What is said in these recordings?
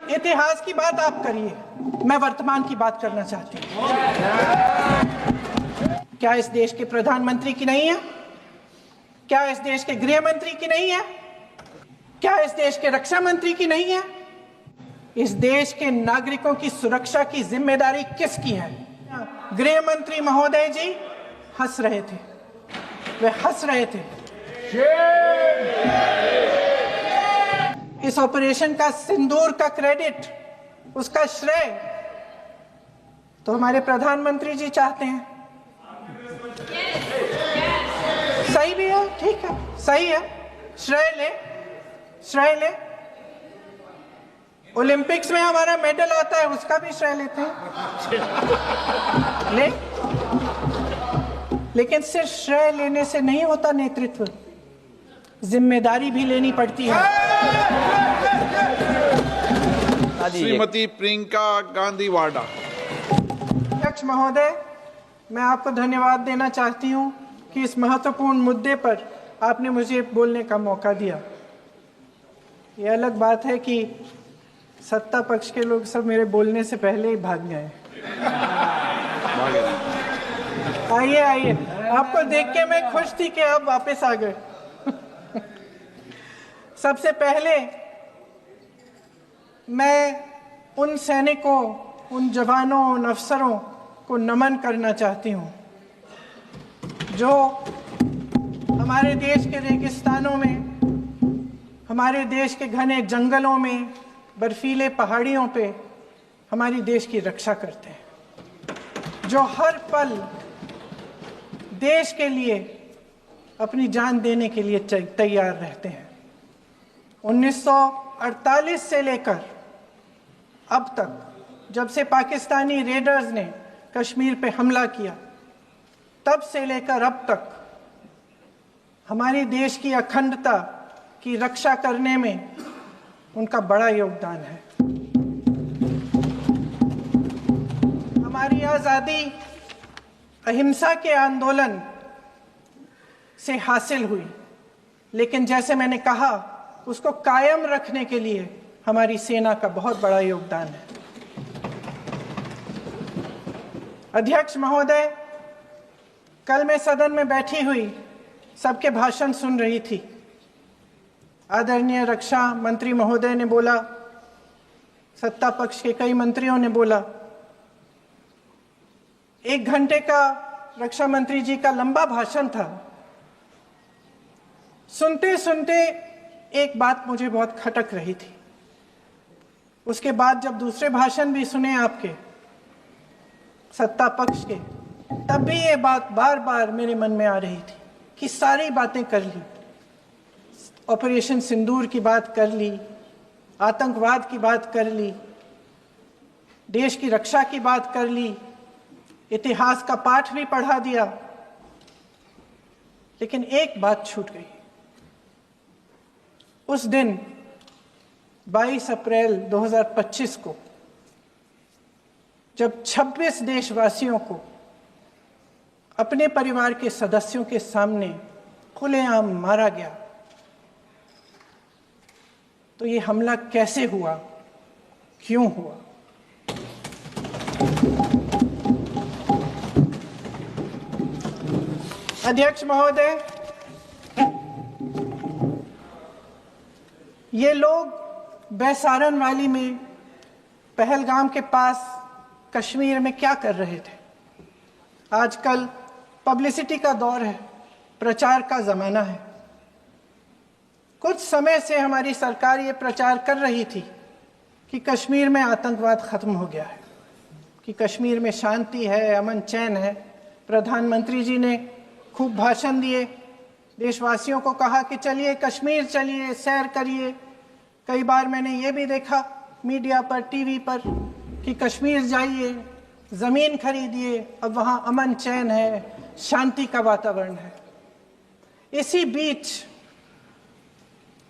इतिहास की बात आप करिए, मैं वर्तमान की बात करना चाहती हूँ। क्या इस देश के प्रधानमंत्री की नहीं है? क्या इस देश के गृह मंत्री की नहीं है? क्या इस देश के रक्षा मंत्री की नहीं है? इस देश के नागरिकों की सुरक्षा की जिम्मेदारी किसकी है? गृह मंत्री महोदय जी हंस रहे थे, वे हंस रहे थे। इस ऑपरेशन का सिंदूर का क्रेडिट, उसका श्रेय तो हमारे प्रधानमंत्री जी चाहते हैं। सही भी है, ठीक है, सही है, श्रेय ले। ओलंपिक्स में हमारा मेडल आता है, उसका भी श्रेय लेते हैं, लेकिन सिर्फ श्रेय लेने से नहीं होता नेतृत्व, जिम्मेदारी भी लेनी पड़ती है। श्रीमती प्रियंका गांधी वाड्रा। अध्यक्ष महोदय, मैं आपको धन्यवाद देना चाहती हूं कि इस महत्वपूर्ण मुद्दे पर आपने मुझे बोलने का मौका दिया। ये अलग बात है कि सत्ता पक्ष के लोग सब मेरे बोलने से पहले ही भाग गए। आइए, आपको देख के मैं खुश थी कि आप वापस आ गए। सबसे पहले मैं उन सैनिकों, उन जवानों, उन अफसरों को नमन करना चाहती हूँ जो हमारे देश के रेगिस्तानों में, हमारे देश के घने जंगलों में, बर्फीले पहाड़ियों पे हमारी देश की रक्षा करते हैं, जो हर पल देश के लिए अपनी जान देने के लिए तैयार रहते हैं। 1948 से लेकर अब तक, जब से पाकिस्तानी रेडर्स ने कश्मीर पे हमला किया, तब से लेकर अब तक हमारे देश की अखंडता की रक्षा करने में उनका बड़ा योगदान है। हमारी आज़ादी अहिंसा के आंदोलन से हासिल हुई, लेकिन जैसे मैंने कहा, उसको कायम रखने के लिए हमारी सेना का बहुत बड़ा योगदान है। अध्यक्ष महोदय, कल मैं सदन में बैठी हुई सबके भाषण सुन रही थी। आदरणीय रक्षा मंत्री महोदय ने बोला, सत्ता पक्ष के कई मंत्रियों ने बोला। 1 घंटे का रक्षा मंत्री जी का लंबा भाषण था। सुनते सुनते एक बात मुझे बहुत खटक रही थी। उसके बाद जब दूसरे भाषण भी सुने आपके सत्ता पक्ष के, तब भी ये बात बार बार मेरे मन में आ रही थी कि सारी बातें कर ली, ऑपरेशन सिंदूर की बात कर ली, आतंकवाद की बात कर ली, देश की रक्षा की बात कर ली, इतिहास का पाठ भी पढ़ा दिया, लेकिन एक बात छूट गई। उस दिन 22 अप्रैल 2025 को जब 26 देशवासियों को अपने परिवार के सदस्यों के सामने खुलेआम मारा गया, तो ये हमला कैसे हुआ, क्यों हुआ? अध्यक्ष महोदय, ये लोग बैसारन वाली में, पहलगाम के पास कश्मीर में क्या कर रहे थे? आजकल पब्लिसिटी का दौर है, प्रचार का ज़माना है। कुछ समय से हमारी सरकार ये प्रचार कर रही थी कि कश्मीर में आतंकवाद खत्म हो गया है, कि कश्मीर में शांति है, अमन चैन है। प्रधानमंत्री जी ने खूब भाषण दिए, देशवासियों को कहा कि चलिए कश्मीर चलिए, सैर करिए। कई बार मैंने ये भी देखा मीडिया पर, टीवी पर कि कश्मीर जाइए, ज़मीन खरीदिए, अब वहाँ अमन चैन है, शांति का वातावरण है। इसी बीच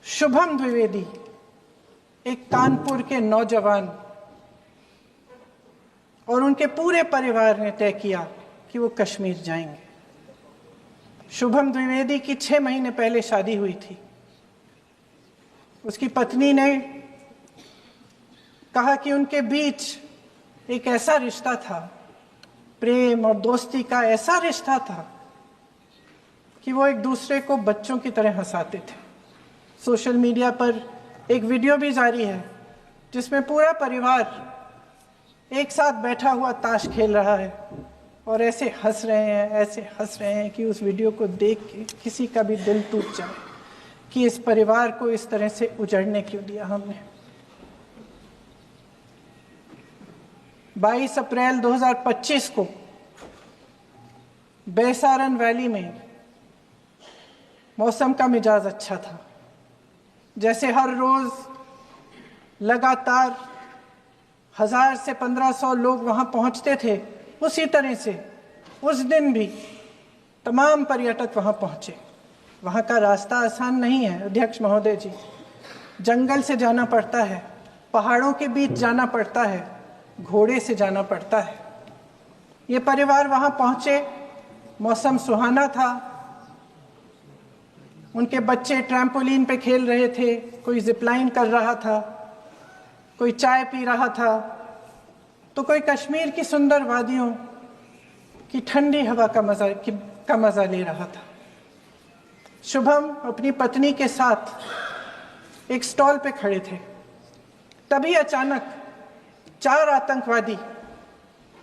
शुभम द्विवेदी, एक कानपुर के नौजवान, और उनके पूरे परिवार ने तय किया कि वो कश्मीर जाएंगे। शुभम द्विवेदी की 6 महीने पहले शादी हुई थी। उसकी पत्नी ने कहा कि उनके बीच एक ऐसा रिश्ता था, प्रेम और दोस्ती का ऐसा रिश्ता था कि वो एक दूसरे को बच्चों की तरह हंसाते थे। सोशल मीडिया पर एक वीडियो भी जारी है जिसमें पूरा परिवार एक साथ बैठा हुआ ताश खेल रहा है और ऐसे हंस रहे हैं कि उस वीडियो को देख के किसी का भी दिल टूट जाए कि इस परिवार को इस तरह से उजड़ने क्यों दिया हमने। 22 अप्रैल 2025 को बैसारन वैली में मौसम का मिजाज अच्छा था। जैसे हर रोज लगातार 1000 से 1500 लोग वहां पहुंचते थे, उसी तरह से उस दिन भी तमाम पर्यटक वहां पहुंचे। वहां का रास्ता आसान नहीं है अध्यक्ष महोदय जी, जंगल से जाना पड़ता है, पहाड़ों के बीच जाना पड़ता है, घोड़े से जाना पड़ता है। ये परिवार वहां पहुंचे, मौसम सुहाना था, उनके बच्चे ट्रैम्पोलिन पे खेल रहे थे, कोई जिपलाइन कर रहा था, कोई चाय पी रहा था, तो कोई कश्मीर की सुंदर वादियों की ठंडी हवा का मजा ले रहा था। शुभम अपनी पत्नी के साथ एक स्टॉल पे खड़े थे। तभी अचानक 4 आतंकवादी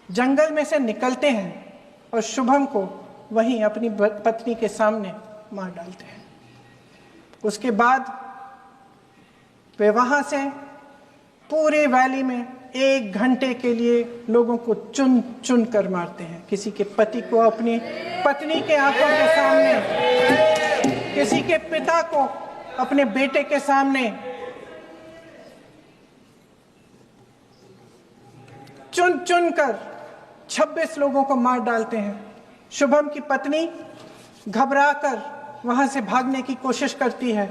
जंगल में से निकलते हैं और शुभम को वहीं अपनी पत्नी के सामने मार डालते हैं। उसके बाद वे वहां से पूरे वैली में 1 घंटे के लिए लोगों को चुन चुन कर मारते हैं। किसी के पति को अपनी पत्नी के आंखों के सामने, किसी के पिता को अपने बेटे के सामने, चुन चुन कर 26 लोगों को मार डालते हैं। शुभम की पत्नी घबराकर वहां से भागने की कोशिश करती है,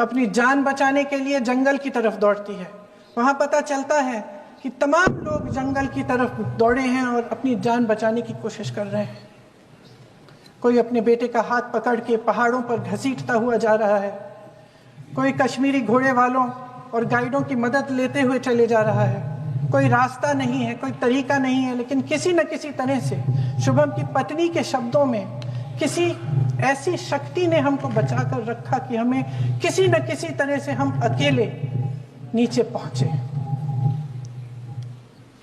अपनी जान बचाने के लिए जंगल की तरफ दौड़ती है। वहां पता चलता है कि तमाम लोग जंगल की तरफ दौड़े हैं और अपनी जान बचाने की कोशिश कर रहे हैं। कोई अपने बेटे का हाथ पकड़ के पहाड़ों पर घसीटता हुआ जा रहा है, कोई कश्मीरी घोड़े वालों और गाइडों की मदद लेते हुए चले जा रहा है। कोई रास्ता नहीं है, कोई तरीका नहीं है, लेकिन किसी न किसी तरह से शुभम की पत्नी के शब्दों में किसी ऐसी शक्ति ने हमको बचा कर रखा कि हमें किसी न किसी तरह से हम अकेले नीचे पहुंचे।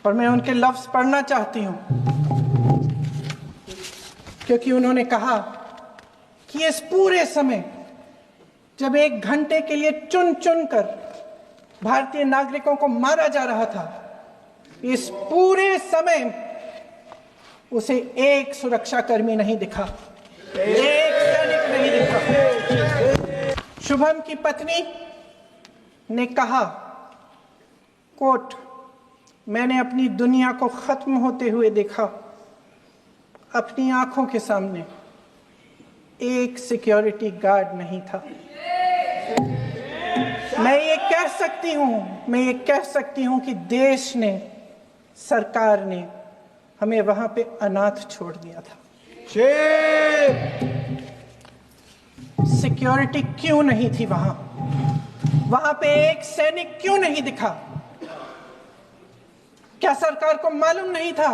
और मैं उनके लफ्ज पढ़ना चाहती हूं, क्योंकि उन्होंने कहा कि इस पूरे समय जब 1 घंटे के लिए चुन चुन कर भारतीय नागरिकों को मारा जा रहा था, इस पूरे समय उसे एक सुरक्षाकर्मी नहीं दिखा, एक सैनिक नहीं दिखा। शुभम की पत्नी ने कहा, कोट, मैंने अपनी दुनिया को खत्म होते हुए देखा, अपनी आंखों के सामने एक सिक्योरिटी गार्ड नहीं था। मैं ये कह सकती हूं कि देश ने, सरकार ने हमें वहां पे अनाथ छोड़ दिया था। सिक्योरिटी क्यों नहीं थी वहां पे एक सैनिक क्यों नहीं दिखा? क्या सरकार को मालूम नहीं था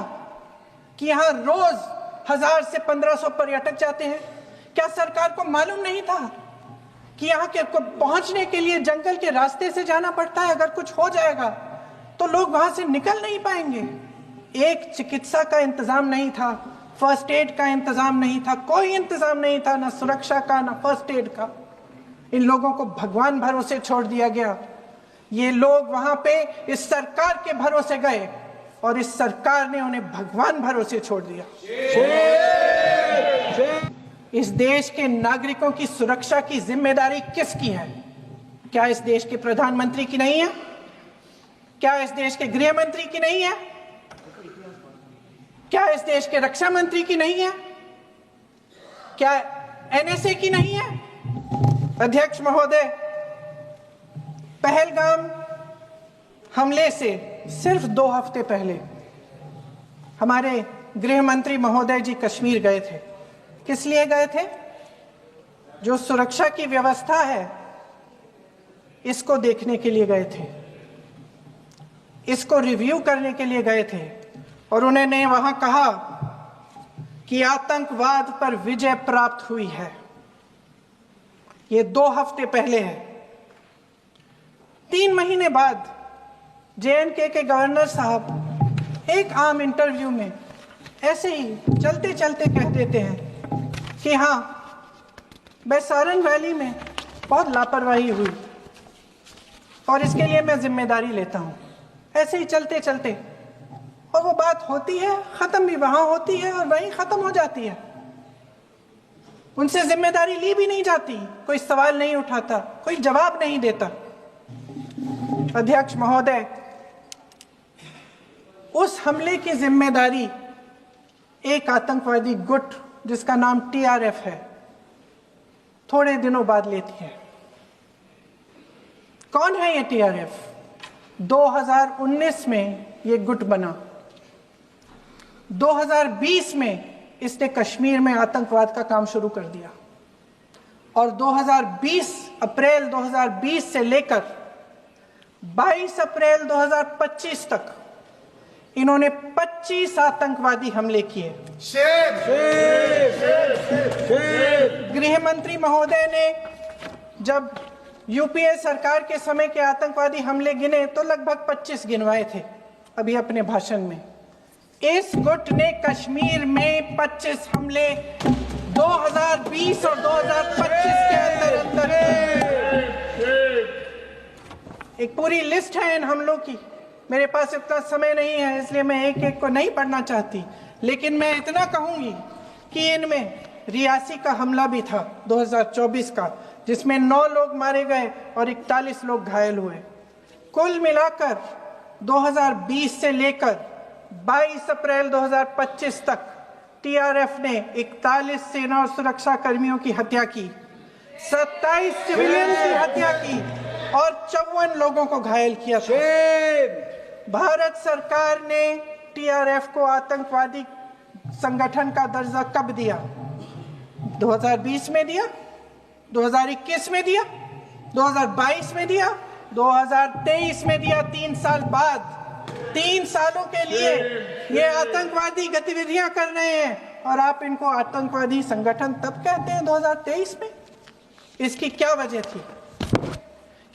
कि यहां रोज 1000 से 1500 पर्यटक जाते हैं? क्या सरकार को मालूम नहीं था कि यहाँ के को पहुंचने के लिए जंगल के रास्ते से जाना पड़ता है? अगर कुछ हो जाएगा तो लोग वहां से निकल नहीं पाएंगे। एक चिकित्सा का इंतजाम नहीं था, फर्स्ट एड का इंतजाम नहीं था, कोई इंतजाम नहीं था, ना सुरक्षा का ना फर्स्ट एड का। इन लोगों को भगवान भरोसे छोड़ दिया गया। ये लोग वहां पे इस सरकार के भरोसे गए और इस सरकार ने उन्हें भगवान भरोसे छोड़ दिया। इस देश के नागरिकों की सुरक्षा की जिम्मेदारी किसकी है? क्या इस देश के प्रधानमंत्री की नहीं है? क्या इस देश के गृह मंत्री की नहीं है? क्या इस देश के रक्षा मंत्री की नहीं है? क्या एनएसए की नहीं है? अध्यक्ष महोदय, पहलगाम हमले से सिर्फ 2 हफ्ते पहले हमारे गृह मंत्री महोदय जी कश्मीर गए थे। किस लिए गए थे? जो सुरक्षा की व्यवस्था है इसको देखने के लिए गए थे। इसको रिव्यू करने के लिए गए थे और उन्होंने वहां कहा कि आतंकवाद पर विजय प्राप्त हुई है। ये 2 हफ्ते पहले है। 3 महीने बाद JNK के गवर्नर साहब एक आम इंटरव्यू में ऐसे ही चलते चलते कह देते हैं कि हाँ, बैसारन वैली में बहुत लापरवाही हुई और इसके लिए मैं जिम्मेदारी लेता हूं। ऐसे ही चलते चलते, और वो बात होती है, खत्म भी वहां होती है और वहीं खत्म हो जाती है। उनसे जिम्मेदारी ली भी नहीं जाती, कोई सवाल नहीं उठाता, कोई जवाब नहीं देता। अध्यक्ष महोदय, उस हमले की जिम्मेदारी एक आतंकवादी गुट जिसका नाम TRF है थोड़े दिनों बाद लेती है। कौन है ये TRF? 2019 में ये गुट बना। 2020 में इसने कश्मीर में आतंकवाद का काम शुरू कर दिया और 2020 अप्रैल 2020 से लेकर 22 अप्रैल 2025 तक इन्होंने 25 आतंकवादी हमले किए। गृह मंत्री महोदय ने जब UPA सरकार के समय के आतंकवादी हमले गिने तो लगभग 25 गिनवाए थे अभी अपने भाषण में। इस गुट ने कश्मीर में 25 हमले 2020 और 2025 के अंदर एक पूरी लिस्ट है इन हमलों की। मेरे पास इतना समय नहीं है इसलिए मैं एक एक को नहीं पढ़ना चाहती, लेकिन मैं इतना कहूंगी कि इनमें रियासी का हमला भी था 2024 का, जिसमें 9 लोग मारे गए और 41 लोग घायल हुए। कुल मिलाकर 2020 से लेकर 22 अप्रैल 2025 तक TRF ने 41 सेना और सुरक्षा कर्मियों की हत्या की, 27 सिविलियन की हत्या की और 54 लोगों को घायल किया था। भारत सरकार ने TRF को आतंकवादी संगठन का दर्जा कब दिया? 2020 में दिया, 2021 में दिया, 2022 में दिया, 2023 में दिया। 3 साल बाद, 3 सालों के लिए ये आतंकवादी गतिविधियां कर रहे हैं और आप इनको आतंकवादी संगठन तब कहते हैं 2023 में। इसकी क्या वजह थी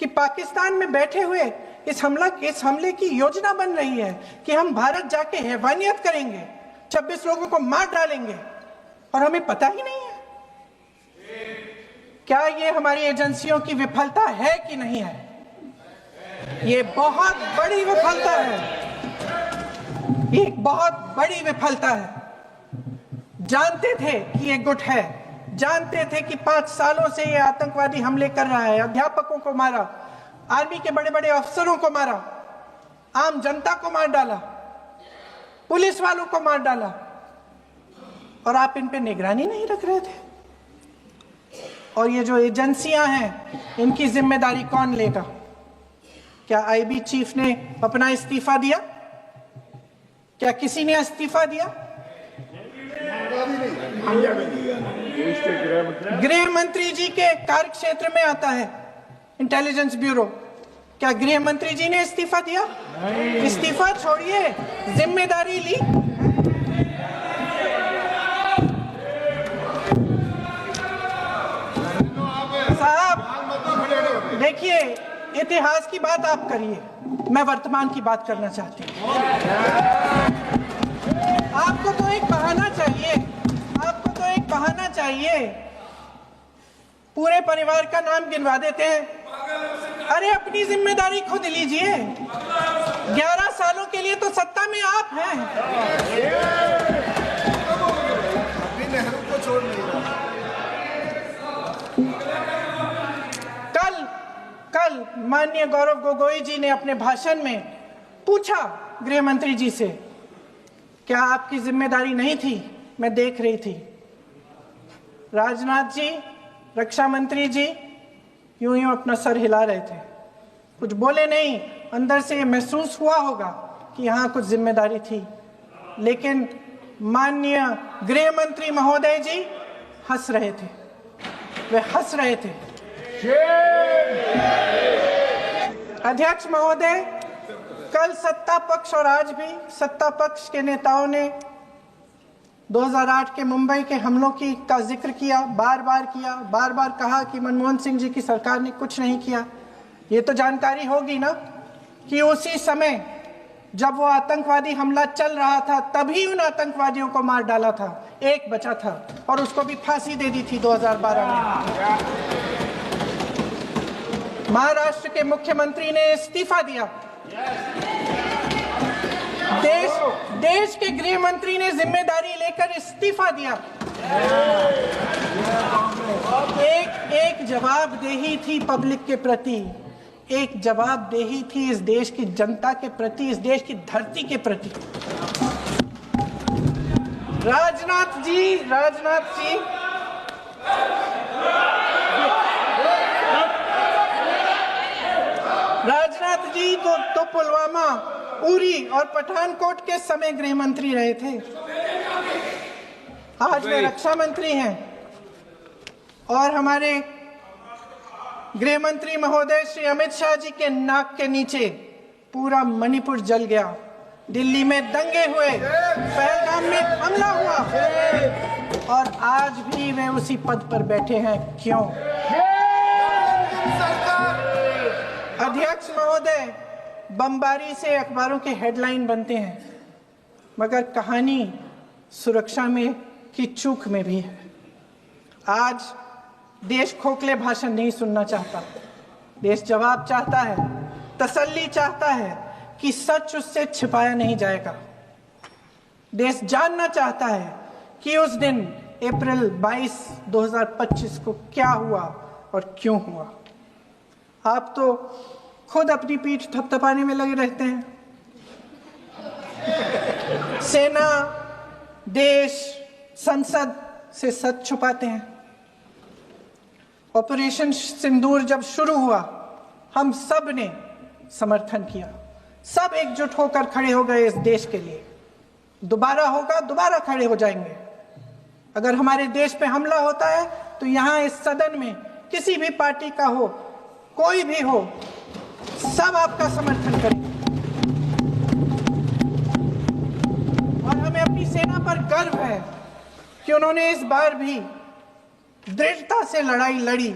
कि पाकिस्तान में बैठे हुए इस हमले की योजना बन रही है कि हम भारत जाके हैवानियत करेंगे, 26 लोगों को मार डालेंगे और हमें पता ही नहीं है। क्या ये हमारी एजेंसियों की विफलता है कि नहीं है? ये बहुत बड़ी विफलता है, ये एक बहुत बड़ी विफलता है। जानते थे कि ये गुट है, जानते थे कि 5 सालों से ये आतंकवादी हमले कर रहा है, अध्यापकों को मारा, आर्मी के बड़े बड़े अफसरों को मारा, आम जनता को मार डाला, पुलिस वालों को मार डाला, और आप इन पे निगरानी नहीं रख रहे थे। और ये जो एजेंसियां हैं इनकी जिम्मेदारी कौन लेगा? क्या IB चीफ ने अपना इस्तीफा दिया? क्या किसी ने इस्तीफा दिया? गृह मंत्री जी के कार्य क्षेत्र में आता है इंटेलिजेंस ब्यूरो। क्या गृह मंत्री जी ने इस्तीफा दिया? इस्तीफा छोड़िए, जिम्मेदारी ली। साहब देखिए, इतिहास की बात आप करिए, मैं वर्तमान की बात करना चाहती हूँ। आपको तो एक बहाना चाहिए, आपको तो एक बहाना चाहिए। पूरे परिवार का नाम गिनवा देते हैं। अरे अपनी जिम्मेदारी खुद लीजिए। 11 सालों के लिए तो सत्ता में आप हैं। कल माननीय गौरव गोगोई जी ने अपने भाषण में पूछा गृह मंत्री जी से, क्या आपकी जिम्मेदारी नहीं थी? मैं देख रही थी। राजनाथ जी, रक्षा मंत्री जी यूं यूं अपना सर हिला रहे थे, कुछ बोले नहीं। अंदर से महसूस हुआ होगा कि यहाँ कुछ जिम्मेदारी थी, लेकिन माननीय गृह मंत्री महोदय जी हंस रहे थे, वे हंस रहे थे। अध्यक्ष महोदय, कल सत्ता पक्ष और आज भी सत्ता पक्ष के नेताओं ने 2008 के मुंबई के हमलों का जिक्र किया, बार बार कहा कि मनमोहन सिंह जी की सरकार ने कुछ नहीं किया। ये तो जानकारी होगी ना कि उसी समय जब वो आतंकवादी हमला चल रहा था तभी उन आतंकवादियों को मार डाला था, एक बचा था और उसको भी फांसी दे दी थी 2012 में। महाराष्ट्र के मुख्यमंत्री ने इस्तीफा दिया, देश के गृह मंत्री ने जिम्मेदारी लेकर इस्तीफा दिया। एक जवाबदेही थी पब्लिक के प्रति, एक जवाबदेही थी इस देश की जनता के प्रति, इस देश की धरती के प्रति। राजनाथ जी तो पुलवामा, उरी और पठानकोट के समय गृह मंत्री रहे थे। आज वे रक्षा मंत्री हैं और हमारे गृह मंत्री महोदय श्री अमित शाह जी के नाक के नीचे पूरा मणिपुर जल गया, दिल्ली में दंगे हुए, पहलगाम में हमला हुआ और आज भी वे उसी पद पर बैठे हैं। क्यों? अध्यक्ष महोदय, बमबारी से अखबारों के हेडलाइन बनते हैं, मगर कहानी सुरक्षा में की चूक में भी है। आज देश खोखले भाषण नहीं सुनना चाहता, देश जवाब चाहता है, तसल्ली चाहता है कि सच उससे छिपाया नहीं जाएगा। देश जानना चाहता है कि उस दिन अप्रैल 22, 2025 को क्या हुआ और क्यों हुआ। आप तो खुद अपनी पीठ थपथपाने में लगे रहते हैं। सेना, देश, संसद से सच छुपाते हैं। ऑपरेशन सिंदूर जब शुरू हुआ, हम सब ने समर्थन किया, सब एकजुट होकर खड़े हो गए इस देश के लिए। दोबारा होगा, दोबारा खड़े हो जाएंगे। अगर हमारे देश पे हमला होता है तो यहाँ इस सदन में किसी भी पार्टी का हो, कोई भी हो, सब आपका समर्थन करेंगे। और हमें अपनी सेना पर गर्व है कि उन्होंने इस बार भी दृढ़ता से लड़ाई लड़ी,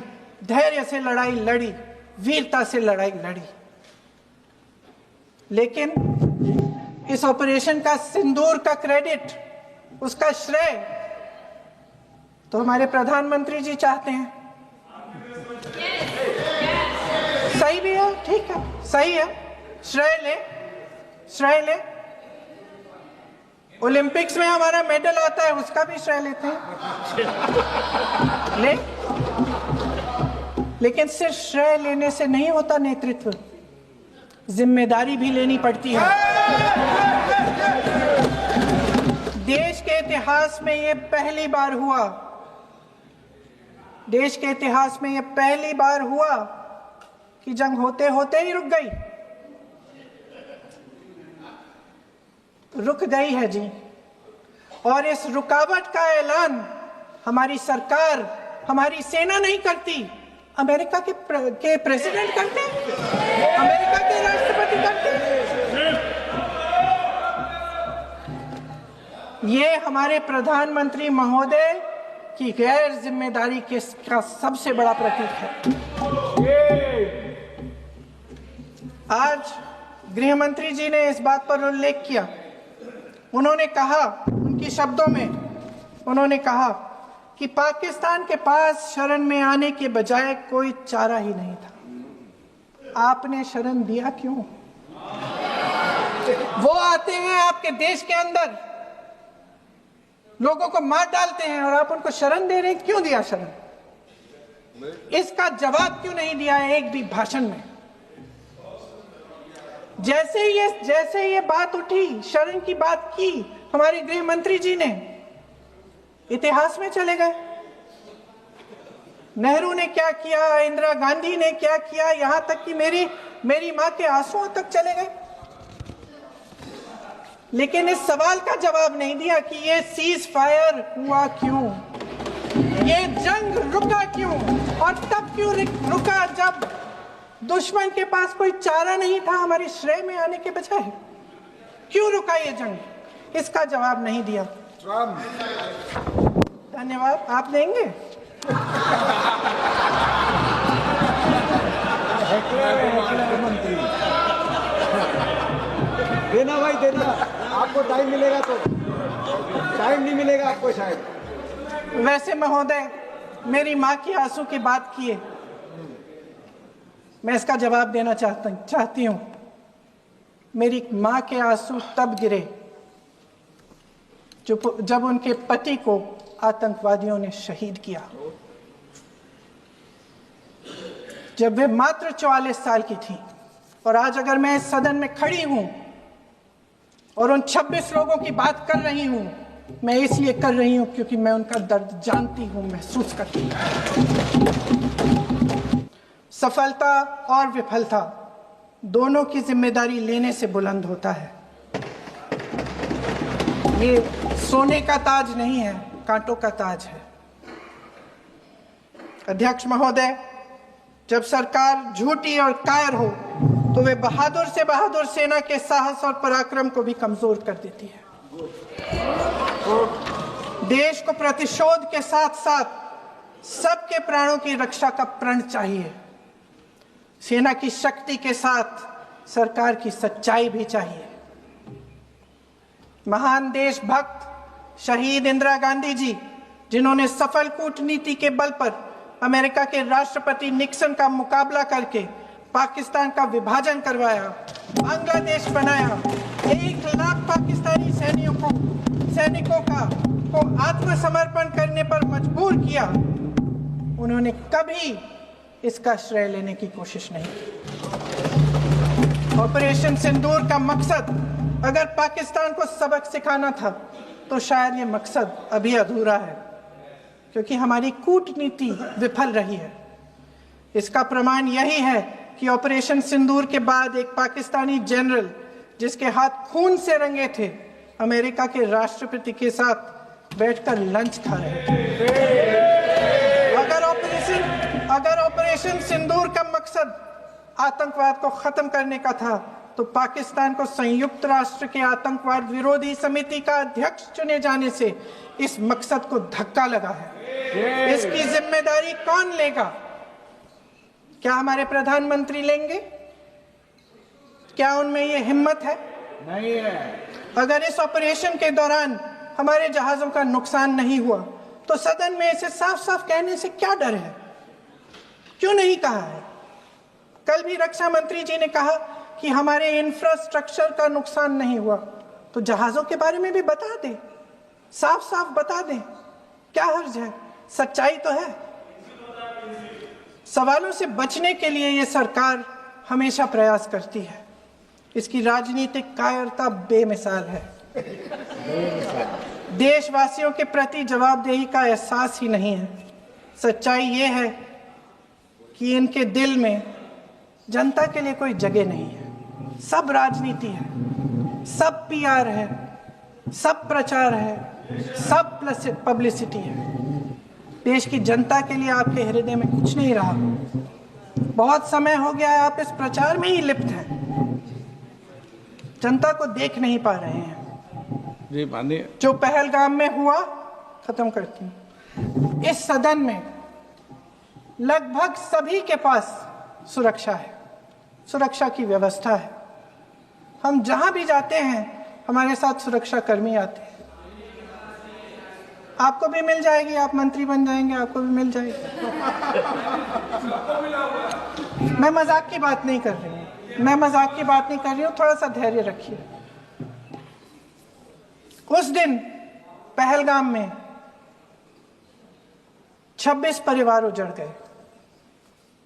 धैर्य से लड़ाई लड़ी, वीरता से लड़ाई लड़ी। लेकिन इस ऑपरेशन का सिंदूर का क्रेडिट, उसका श्रेय तो हमारे प्रधानमंत्री जी चाहते हैं। सही भी है, ठीक है, सही है, श्रेय ले। ओलंपिक्स में हमारा मेडल आता है, उसका भी श्रेय लेते हैं, लेकिन सिर्फ श्रेय लेने से नहीं होता नेतृत्व, जिम्मेदारी भी लेनी पड़ती है। देश के इतिहास में ये पहली बार हुआ, देश के इतिहास में ये पहली बार हुआ कि जंग होते होते ही रुक गई। रुक गई है जी, और इस रुकावट का ऐलान हमारी सरकार, हमारी सेना नहीं करती, अमेरिका के प्रेसिडेंट करते हैं, अमेरिका के राष्ट्रपति करते हैं। ये हमारे प्रधानमंत्री महोदय की गैर जिम्मेदारी का सबसे बड़ा प्रतीक है। आज गृह मंत्री जी ने इस बात पर उल्लेख किया। उन्होंने कहा, उनके शब्दों में उन्होंने कहा कि पाकिस्तान के पास शरण में आने के बजाय कोई चारा ही नहीं था। आपने शरण दिया क्यों? वो आते हैं आपके देश के अंदर, लोगों को मार डालते हैं और आप उनको शरण दे रहे हैं। क्यों दिया शरण? इसका जवाब क्यों नहीं दिया है एक भी भाषण में? जैसे ये बात उठी, शरण की बात की, हमारे गृह मंत्री जी ने इतिहास में चले गए। नेहरू ने क्या किया, इंदिरा गांधी ने क्या किया, यहां तक कि मेरी मां के आंसुओं तक चले गए। लेकिन इस सवाल का जवाब नहीं दिया कि ये सीज फायर हुआ क्यों, ये जंग रुका क्यों, और तब क्यों रुका जब दुश्मन के पास कोई चारा नहीं था हमारे श्रेय में आने के बजाय? क्यों रुका ये जंग? इसका जवाब नहीं दिया। धन्यवाद। आप देंगे? मंत्री देना भाई, देना। आपको टाइम मिलेगा तो, टाइम नहीं मिलेगा आपको शायद। वैसे महोदय, मेरी माँ की आंसू की बात किए, मैं इसका जवाब देना चाहती हूँ। मेरी माँ के आंसू तब गिरे जब उनके पति को आतंकवादियों ने शहीद किया, जब वे मात्र 44 साल की थी। और आज अगर मैं इस सदन में खड़ी हूं और उन 26 लोगों की बात कर रही हूं, मैं इसलिए कर रही हूं क्योंकि मैं उनका दर्द जानती हूं, महसूस करती हूं। सफलता और विफलता दोनों की जिम्मेदारी लेने से बुलंद होता है। ये सोने का ताज नहीं है, कांटों का ताज है। अध्यक्ष महोदय, जब सरकार झूठी और कायर हो तो वे बहादुर से बहादुर सेना के साहस और पराक्रम को भी कमजोर कर देती है। देश को प्रतिशोध के साथ साथ सबके प्राणों की रक्षा का प्रण चाहिए। सेना की शक्ति के साथ सरकार की सच्चाई भी चाहिए। महान देशभक्त शहीद इंदिरा गांधी जी, जिन्होंने सफल कूटनीति के बल पर अमेरिका के राष्ट्रपति निक्सन का मुकाबला करके पाकिस्तान का विभाजन करवाया, बांग्लादेश बनाया, 1 लाख पाकिस्तानी सैनिकों को आत्मसमर्पण करने पर मजबूर किया, उन्होंने कभी इसका श्रेय लेने की कोशिश नहीं की। ऑपरेशन सिंदूर का मकसद अगर पाकिस्तान को सबक सिखाना था तो शायद ये मकसद अभी अधूरा है, क्योंकि हमारी कूटनीति विफल रही है। इसका प्रमाण यही है कि ऑपरेशन सिंदूर के बाद एक पाकिस्तानी जनरल, जिसके हाथ खून से रंगे थे, अमेरिका के राष्ट्रपति के साथ बैठकर लंच खा रहे थे। अगर ऑपरेशन सिंदूर का मकसद आतंकवाद को खत्म करने का था तो पाकिस्तान को संयुक्त राष्ट्र के आतंकवाद विरोधी समिति का अध्यक्ष चुने जाने से इस मकसद को धक्का लगा है। इसकी जिम्मेदारी कौन लेगा? क्या हमारे प्रधानमंत्री लेंगे? क्या उनमें ये हिम्मत है? नहीं है। अगर इस ऑपरेशन के दौरान हमारे जहाजों का नुकसान नहीं हुआ तो सदन में इसे साफ साफ कहने से क्या डर है? क्यों नहीं कहा है? कल भी रक्षा मंत्री जी ने कहा कि हमारे इंफ्रास्ट्रक्चर का नुकसान नहीं हुआ, तो जहाजों के बारे में भी बता दें, साफ साफ बता दें, क्या हर्ज है? सच्चाई तो है। सवालों से बचने के लिए ये सरकार हमेशा प्रयास करती है। इसकी राजनीतिक कायरता बेमिसाल है। देशवासियों के प्रति जवाबदेही का एहसास ही नहीं है। सच्चाई ये है कि इनके दिल में जनता के लिए कोई जगह नहीं है। सब राजनीति है, सब पीआर है, सब प्रचार है, सब पब्लिसिटी है। देश की जनता के लिए आपके हृदय में कुछ नहीं रहा। बहुत समय हो गया है आप इस प्रचार में ही लिप्त हैं, जनता को देख नहीं पा रहे हैं। जी माननीय, जो पहलगाम में हुआ, खत्म करती हूँ, इस सदन में लगभग सभी के पास सुरक्षा है, सुरक्षा की व्यवस्था है। हम जहां भी जाते हैं हमारे साथ सुरक्षा कर्मी आते हैं। आपको भी मिल जाएगी, आप मंत्री बन जाएंगे, आपको भी मिल जाएगी। मैं मजाक की बात नहीं कर रही हूँ, मैं मजाक की बात नहीं कर रही हूँ। थोड़ा सा धैर्य रखिए। उस दिन पहलगाम में 26 परिवार उजड़ गए।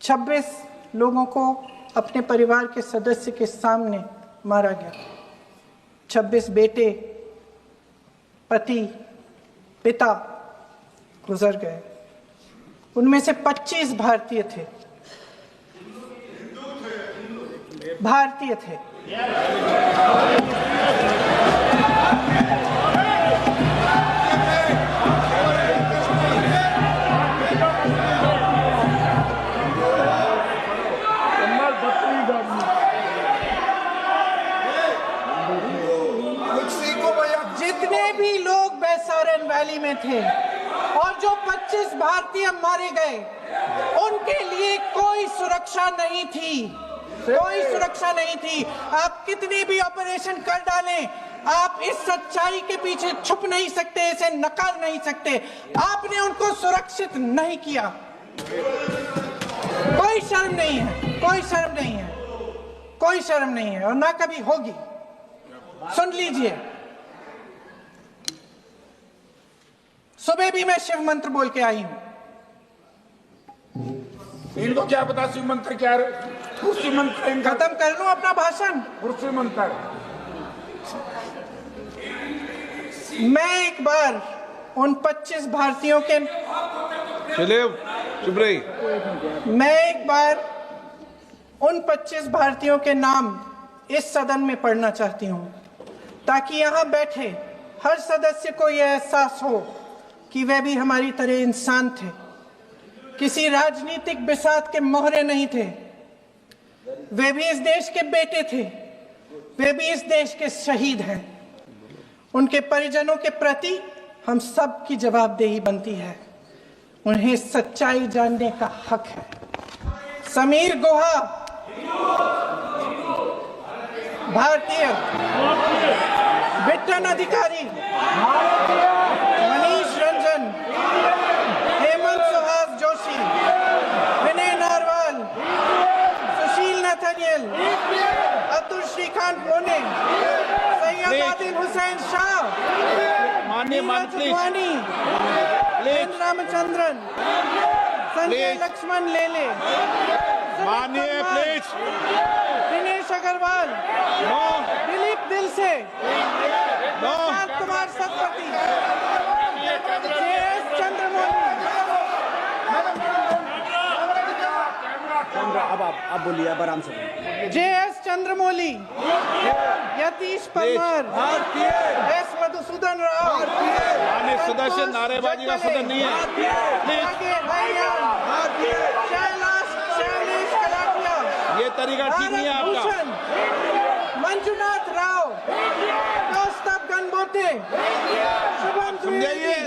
26 लोगों को अपने परिवार के सदस्य के सामने मारा गया। 26 बेटे, पति, पिता गुजर गए। उनमें से 25 भारतीय थे। भारतीय थे। रैली में थे और जो 25 भारतीय मारे गए उनके लिए कोई सुरक्षा नहीं थी, कोई सुरक्षा नहीं थी। आप कितनी भी ऑपरेशन कर डालें, आप इस सच्चाई के पीछे छुप नहीं सकते, इसे नकार नहीं सकते। आपने उनको सुरक्षित नहीं किया। कोई शर्म नहीं है, कोई शर्म नहीं है, कोई शर्म नहीं है और ना कभी होगी। सुन लीजिए, सुबह भी मैं शिव मंत्र बोल के आई हूं। इनको क्या पता शिव मंत्र क्या है? शिव मंत्र इनका खत्म कर लूं अपना भाषण। शिव मंत्र मैं एक बार उन 25 भारतीयों के चलिए चुप रही। मैं एक बार उन 25 भारतीयों के नाम इस सदन में पढ़ना चाहती हूं ताकि यहां बैठे हर सदस्य को यह एहसास हो कि वे भी हमारी तरह इंसान थे, किसी राजनीतिक बिसात के मोहरे नहीं थे। वे भी इस देश के बेटे थे, वे भी इस देश के शहीद हैं। उनके परिजनों के प्रति हम सब की जवाबदेही बनती है, उन्हें सच्चाई जानने का हक है। समीर गुहा भारतीय, बिट्टन अधिकारी, मनीष रंजन, हेमंत सुहास जोशी, विनय नारवाल, सुशील नथनियल, अतुल श्रीकांत मोने, सैयद आदिल हुसैन शाह, माननीय मंत्री रामचंद्रन, संजय लक्ष्मण लेले, माननीय प्लीज दिनेश अग्रवाल, दिलीप दिल से, कुमार सतपति, JS चंद्रमौली। अब बोलिए, अब आराम से बोलिए। JS चंद्रमौली, यतीश परमार, S मधुसूदन राव, सदस्य नारेबाजी का सदन नहीं है। शैलेश कलाटिया, ये तरीका ठीक नहीं है आपका। मंजुनाथ राव, कौस्तभ गणबोटे, शुभम द्विवेदी,